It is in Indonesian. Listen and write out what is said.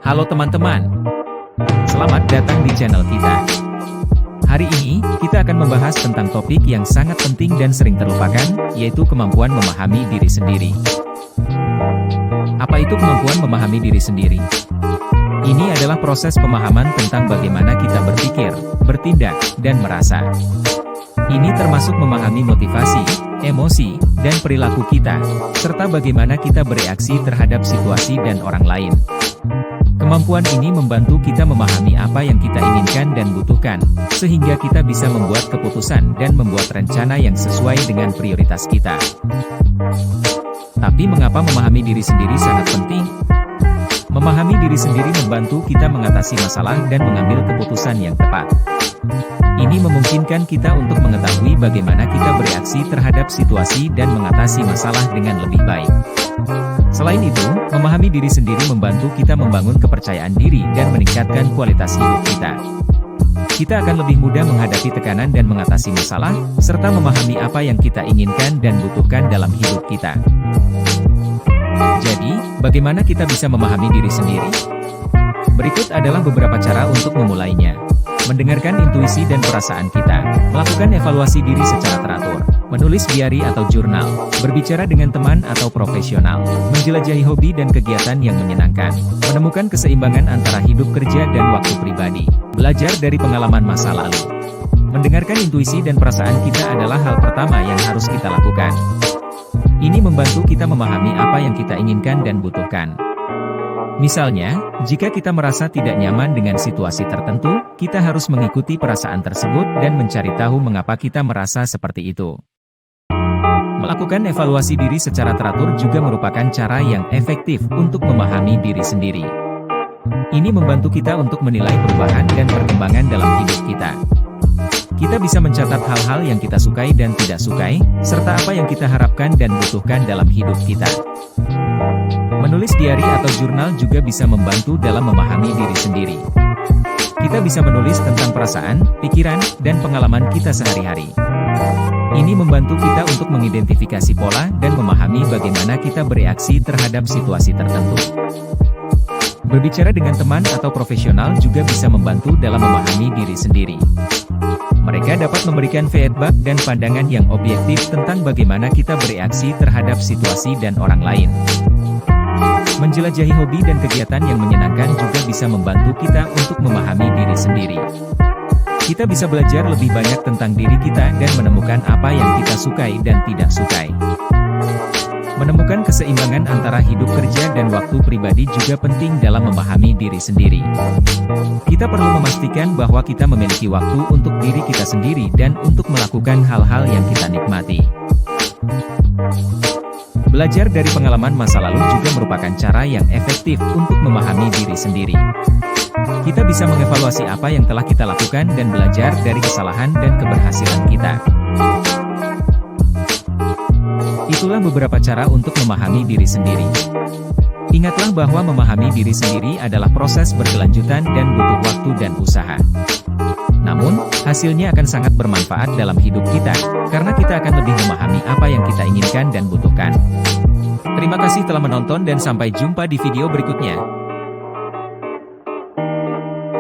Halo teman-teman, selamat datang di channel kita. Hari ini, kita akan membahas tentang topik yang sangat penting dan sering terlupakan, yaitu kemampuan memahami diri sendiri. Apa itu kemampuan memahami diri sendiri? Ini adalah proses pemahaman tentang bagaimana kita berpikir, bertindak, dan merasa. Ini termasuk memahami motivasi, emosi, dan perilaku kita, serta bagaimana kita bereaksi terhadap situasi dan orang lain. Kemampuan ini membantu kita memahami apa yang kita inginkan dan butuhkan, sehingga kita bisa membuat keputusan dan membuat rencana yang sesuai dengan prioritas kita. Tapi mengapa memahami diri sendiri sangat penting? Memahami diri sendiri membantu kita mengatasi masalah dan mengambil keputusan yang tepat. Ini memungkinkan kita untuk mengetahui bagaimana kita bereaksi terhadap situasi dan mengatasi masalah dengan lebih baik. Selain itu, memahami diri sendiri membantu kita membangun kepercayaan diri dan meningkatkan kualitas hidup kita. Kita akan lebih mudah menghadapi tekanan dan mengatasi masalah, serta memahami apa yang kita inginkan dan butuhkan dalam hidup kita. Jadi, bagaimana kita bisa memahami diri sendiri? Berikut adalah beberapa cara untuk memulainya. Mendengarkan intuisi dan perasaan kita, melakukan evaluasi diri secara teratur, menulis diari atau jurnal, berbicara dengan teman atau profesional, menjelajahi hobi dan kegiatan yang menyenangkan, menemukan keseimbangan antara hidup kerja dan waktu pribadi, belajar dari pengalaman masa lalu. Mendengarkan intuisi dan perasaan kita adalah hal pertama yang harus kita lakukan. Ini membantu kita memahami apa yang kita inginkan dan butuhkan. Misalnya, jika kita merasa tidak nyaman dengan situasi tertentu, kita harus mengikuti perasaan tersebut dan mencari tahu mengapa kita merasa seperti itu. Melakukan evaluasi diri secara teratur juga merupakan cara yang efektif untuk memahami diri sendiri. Ini membantu kita untuk menilai perubahan dan perkembangan dalam hidup kita. Kita bisa mencatat hal-hal yang kita sukai dan tidak sukai, serta apa yang kita harapkan dan butuhkan dalam hidup kita. Menulis diari atau jurnal juga bisa membantu dalam memahami diri sendiri. Kita bisa menulis tentang perasaan, pikiran, dan pengalaman kita sehari-hari. Ini membantu kita untuk mengidentifikasi pola dan memahami bagaimana kita bereaksi terhadap situasi tertentu. Berbicara dengan teman atau profesional juga bisa membantu dalam memahami diri sendiri. Mereka dapat memberikan feedback dan pandangan yang objektif tentang bagaimana kita bereaksi terhadap situasi dan orang lain. Menjelajahi hobi dan kegiatan yang menyenangkan juga bisa membantu kita untuk memahami diri sendiri. Kita bisa belajar lebih banyak tentang diri kita dan menemukan apa yang kita sukai dan tidak sukai. Menemukan keseimbangan antara hidup kerja dan waktu pribadi juga penting dalam memahami diri sendiri. Kita perlu memastikan bahwa kita memiliki waktu untuk diri kita sendiri dan untuk melakukan hal-hal yang kita nikmati. Belajar dari pengalaman masa lalu juga merupakan cara yang efektif untuk memahami diri sendiri. Kita bisa mengevaluasi apa yang telah kita lakukan dan belajar dari kesalahan dan keberhasilan kita. Itulah beberapa cara untuk memahami diri sendiri. Ingatlah bahwa memahami diri sendiri adalah proses berkelanjutan dan butuh waktu dan usaha. Namun, hasilnya akan sangat bermanfaat dalam hidup kita, karena kita akan lebih memahami apa yang kita inginkan dan butuhkan. Terima kasih telah menonton dan sampai jumpa di video berikutnya.